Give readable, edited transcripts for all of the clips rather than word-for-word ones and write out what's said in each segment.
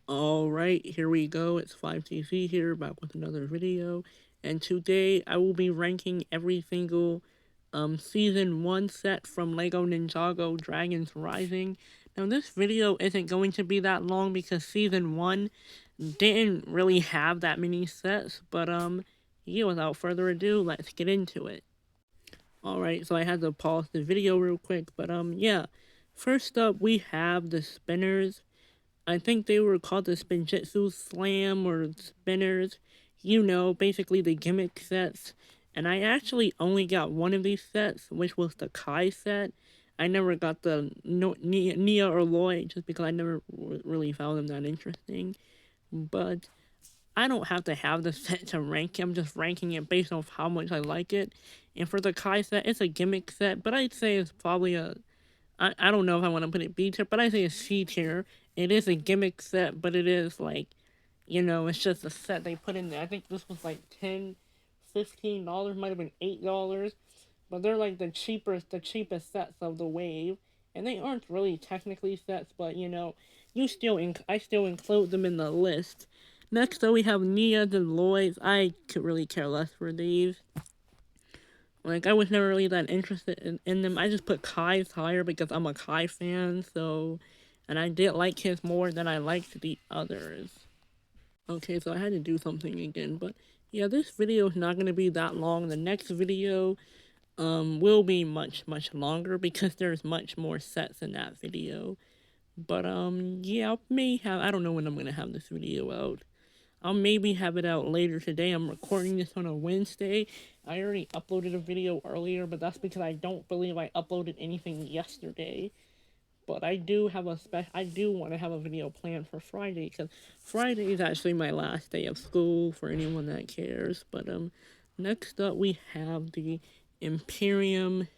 Alright, here we go. It's 5TZ here, back with another video. And today I will be ranking every single Season 1 set from LEGO Ninjago Dragons Rising. Now this video isn't going to be that long because Season 1 didn't really have that many sets. But yeah, without further ado, let's get into it. Alright, so I had to pause the video real quick. But yeah, first up we have the spinners. I think they were called the Spinjitzu Slam or Spinners. You know, basically the gimmick sets. And I actually only got one of these sets, which was the Kai set. I never got the Nia or Lloyd just because I never really found them that interesting. But I don't have to have the set to rank it. I'm just ranking it based off how much I like it. And for the Kai set, it's a gimmick set, but I'd say it's probably I don't know if I want to put it B tier, but I say a C tier. It is a gimmick set, but it is like, it's just a set they put in there. I think this was like $10, $15, might have been $8, but they're like the cheapest sets of the wave, and they aren't really technically sets, but I still include them in the list. Next, though, we have Nia and Lloyd's. I could really care less for these. Like, I was never really that interested in them. I just put Kai's higher because I'm a Kai fan, so. And I did like his more than I liked the others. Okay, so I had to do something again, but yeah, this video is not going to be that long. The next video will be much, much longer because there's much more sets in that video. But yeah, I don't know when I'm going to have this video out. I'll maybe have it out later today. I'm recording this on a Wednesday. I already uploaded a video earlier, but that's because I don't believe I uploaded anything yesterday. But I do want to have a video planned for Friday because Friday is actually my last day of school for anyone that cares. But next up we have the Imperium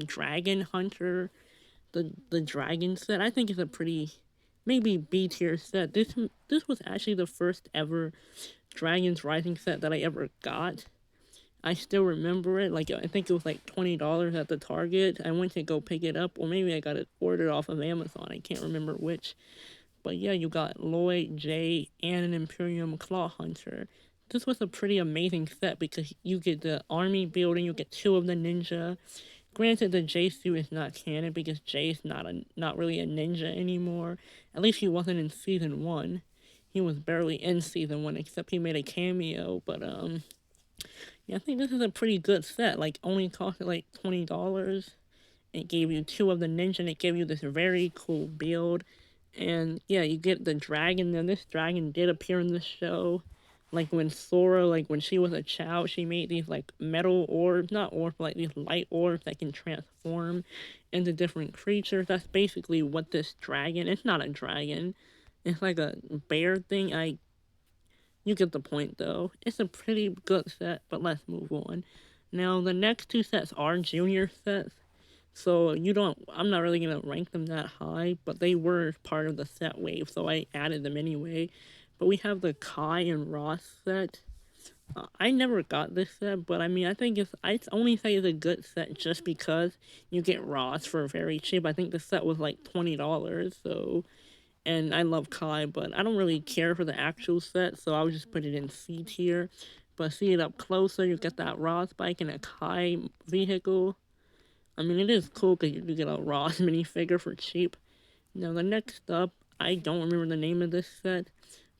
Dragon Hunter, the dragon set. I think it's a pretty maybe B tier set. This was actually the first ever Dragons Rising set that I ever got. I still remember it. Like, I think it was like $20 at the Target. I went to go pick it up, or maybe I got it ordered off of Amazon. I can't remember which. But yeah, you got Lloyd, Jay, and an Imperium Claw Hunter. This was a pretty amazing set because you get the army building, you get two of the ninja. Granted, the Jay suit is not canon because Jay's not really a ninja anymore. At least he wasn't in season 1. He was barely in season 1, except he made a cameo. But yeah, I think this is a pretty good set. Like, only costed like $20. It gave you two of the ninja, and it gave you this very cool build. And yeah, you get the dragon. Then this dragon did appear in the show. Like when Sora, like when she was a child, she made these like metal orbs, not orbs, but like these light orbs that can transform into different creatures. That's basically what this dragon. It's not a dragon. It's like a bear thing. You get the point, though. It's a pretty good set, but let's move on. Now, the next two sets are junior sets, so I'm not really gonna rank them that high, but they were part of the set wave, so I added them anyway. But we have the Kai and Ross set. I never got this set, but I mean, I only say it's a good set just because you get Ross for very cheap. I think the set was like $20, so and I love Kai, but I don't really care for the actual set, so I would just put it in C tier. But see it up closer, you get that Ross bike and a Kai vehicle. I mean, it is cool because you get a Ross minifigure for cheap. Now, the next up, I don't remember the name of this set,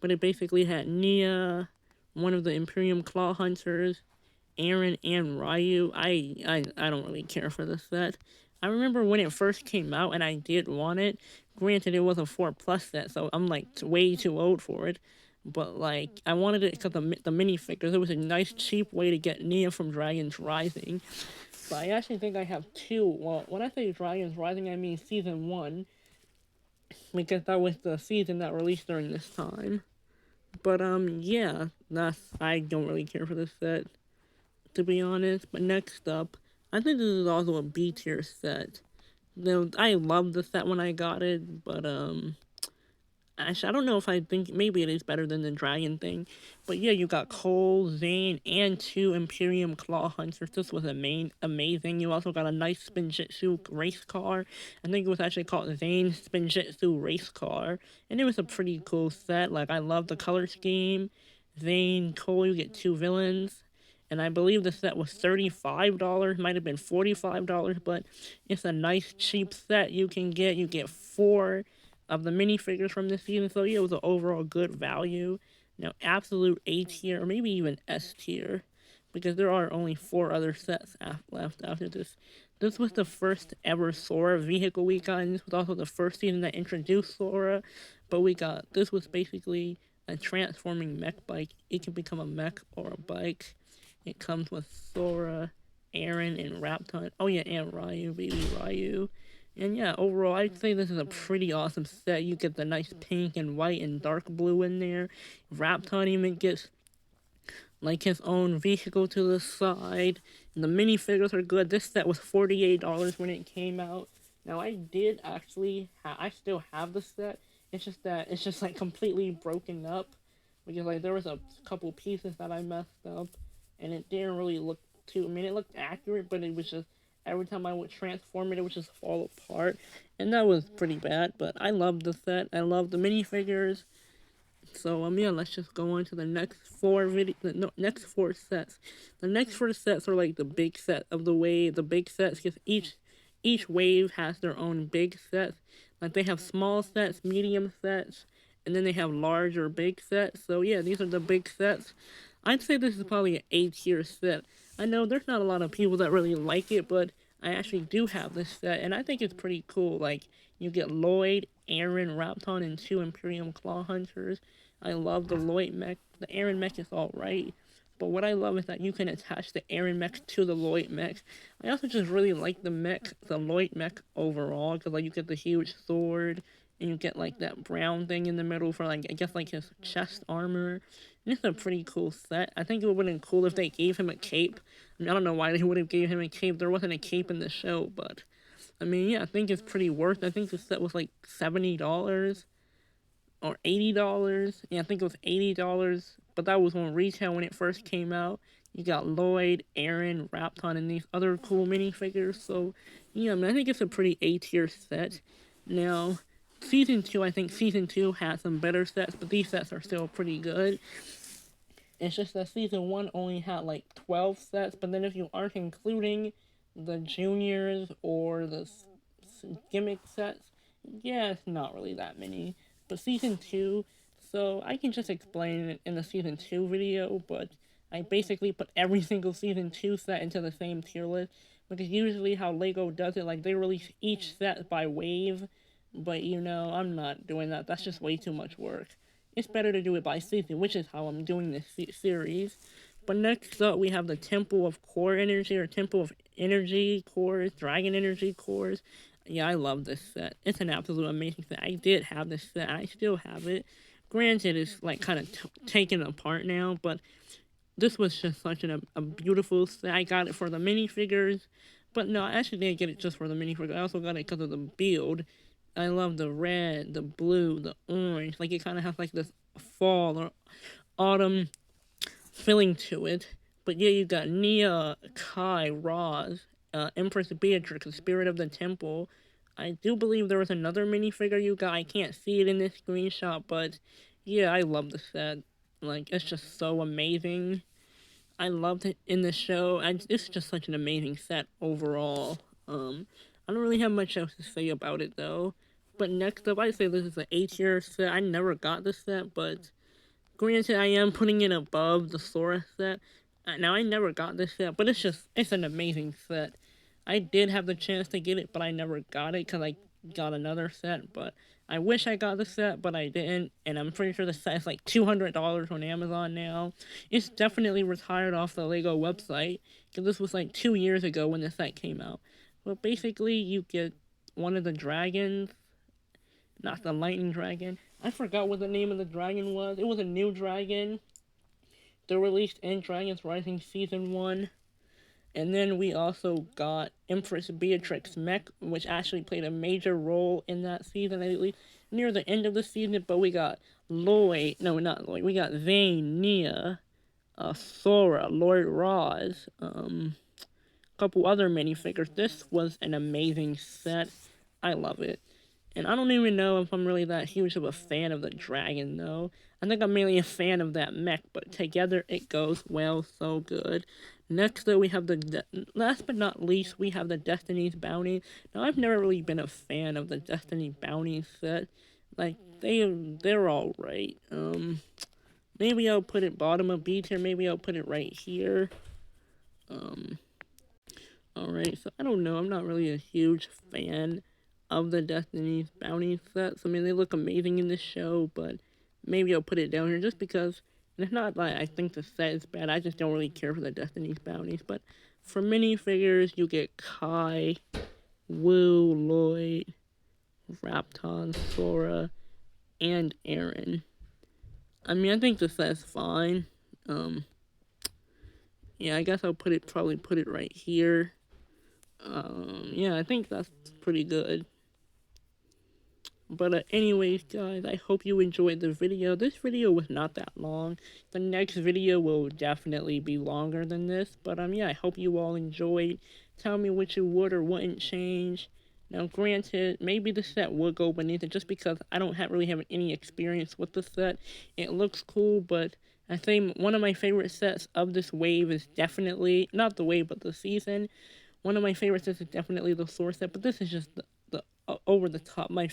but it basically had Nia, one of the Imperium Claw Hunters, Aaron, and Ryu. I don't really care for this set. I remember when it first came out and I did want it. Granted, it was a 4 plus set, so I'm like way too old for it. But like, I wanted it because the minifigures. It was a nice, cheap way to get Nia from Dragons Rising. But I actually think I have two. Well, when I say Dragons Rising, I mean season 1, because that was the season that released during this time. But yeah, I don't really care for this set, to be honest. But next up, I think this is also a B tier set. I loved the set when I got it, but Actually, I don't know if I think maybe it is better than the dragon thing, but yeah, you got Cole, Zane, and two Imperium Claw Hunters. This was amazing. You also got a nice Spinjitzu race car. I think it was actually called Zane's Spinjitzu race car, and it was a pretty cool set. Like I love the color scheme. Zane, Cole, you get two villains, and I believe the set was $35. Might have been $45, but it's a nice cheap set you can get. You get four of the minifigures from this season, so yeah, it was an overall good value. Now, absolute A tier, or maybe even S tier, because there are only four other sets left after this. This was the first ever Sora vehicle we got, and this was also the first season that introduced Sora. But this was basically a transforming mech bike. It can become a mech or a bike. It comes with Sora, Aaron, and Rapton. Oh yeah, and Ryu, baby Ryu. And yeah, overall, I'd say this is a pretty awesome set. You get the nice pink and white and dark blue in there. Rapton even gets like his own vehicle to the side. And the minifigures are good. This set was $48 when it came out. Now I did actually, I still have the set. It's just that it's just like completely broken up because like there was a couple pieces that I messed up, and it didn't really look too. I mean, it looked accurate, but it was just every time I would transform it, it would just fall apart, and that was pretty bad. But I love the set. I love the minifigures. So yeah, let's just go on to the next next four sets. The next four sets are like the big set of the wave. The big sets, because each wave has their own big sets. Like they have small sets, medium sets, and then they have large or big sets. So yeah, these are the big sets. I'd say this is probably an A tier set. I know there's not a lot of people that really like it, but I actually do have this set, and I think it's pretty cool. Like you get Lloyd, Aaron, Rapton, and two Imperium Claw Hunters. I love the Lloyd mech. The Aaron mech is alright, but what I love is that you can attach the Aaron mech to the Lloyd mech. I also just really like the Lloyd mech overall, because like you get the huge sword, and you get like that brown thing in the middle for like I guess like his chest armor. And it's a pretty cool set. I think it would have been cool if they gave him a cape. I mean, I don't know why they would have gave him a cape. There wasn't a cape in the show, but I mean, yeah, I think it's pretty worth. I think the set was like $70 or $80. Yeah, I think it was $80, but that was on retail when it first came out. You got Lloyd, Aaron, Rapton, and these other cool minifigures. So, yeah, I mean, I think it's a pretty A tier set. Now, I think season two has some better sets, but these sets are still pretty good. It's just that season one only had like 12 sets, but then if you aren't including the juniors or the gimmick sets, yeah, it's not really that many. But season two, so I can just explain it in the season two video, but I basically put every single season two set into the same tier list because usually how Lego does it, like they release each set by wave, but I'm not doing that. That's just way too much work. It's better to do it by season, which is how I'm doing this series. But next up, we have the Temple of Core Energy or Temple of Energy Cores, Dragon Energy Cores. Yeah, I love this set. It's an absolute amazing set. I did have this set. I still have it. Granted, it's like kind of taken apart now, but this was just such a beautiful set. I got it for the minifigures, but no, I actually didn't get it just for the minifigures. I also got it because of the build. I love the red, the blue, the orange. Like it kind of has like this fall or autumn feeling to it. But yeah, you got Nia, Kai, Roz, Empress Beatrix, the Spirit of the Temple. I do believe there was another minifigure you got. I can't see it in this screenshot, but yeah, I love the set. Like, it's just so amazing. I loved it in the show. It's just such an amazing set overall. I don't really have much else to say about it though. But next up, I say this is an A-tier set. I never got this set, but granted, I am putting it above the Sora set. Now, I never got this set, but it's an amazing set. I did have the chance to get it, but I never got it because I got another set. But I wish I got the set, but I didn't. And I'm pretty sure the set is like $200 on Amazon now. It's definitely retired off the Lego website because this was like 2 years ago when the set came out. But basically, you get one of the dragons, not the lightning dragon. I forgot what the name of the dragon was. It was a new dragon. They released in Dragons Rising Season 1. And then we also got Empress Beatrix Mech, which actually played a major role in that season, at least. near the end of the season, but we got Lloyd, no, not Lloyd, we got Vayne, Nia, Sora, Lord Roz, couple other minifigures. This was an amazing set. I love it. And I don't even know if I'm really that huge of a fan of the dragon, though. I think I'm mainly a fan of that mech, but together it goes well, so good. Next, though, we have last but not least, we have the Destiny's Bounty. Now, I've never really been a fan of the Destiny Bounty set. Like, they're alright. Maybe I'll put it bottom of B tier, maybe I'll put it right here. Alright, so I don't know. I'm not really a huge fan of the Destiny's Bounty sets. I mean, they look amazing in this show, but maybe I'll put it down here just because. And it's not like I think the set is bad. I just don't really care for the Destiny's Bounties. But for minifigures, you get Kai, Wu, Lloyd, Rapton, Sora, and Aaron. I mean, I think the set's fine. Yeah, I guess I'll probably put it right here. Yeah, I think that's pretty good. But anyways, guys, I hope you enjoyed the video. This video was not that long. The next video will definitely be longer than this. But yeah, I hope you all enjoyed. Tell me what you would or wouldn't change. Now, granted, maybe the set would go beneath it just because I don't really have any experience with the set. It looks cool, but I think one of my favorite sets of this wave is definitely, not the wave, but the season. One of my favorites is definitely the Source set, but this is just the over the top, my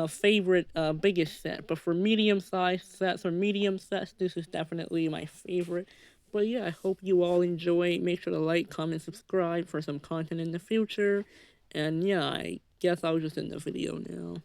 favorite biggest set. But for medium-sized sets or medium sets, this is definitely my favorite. But yeah, I hope you all enjoy. Make sure to like, comment, subscribe for some content in the future. And yeah, I guess I'll just end the video now.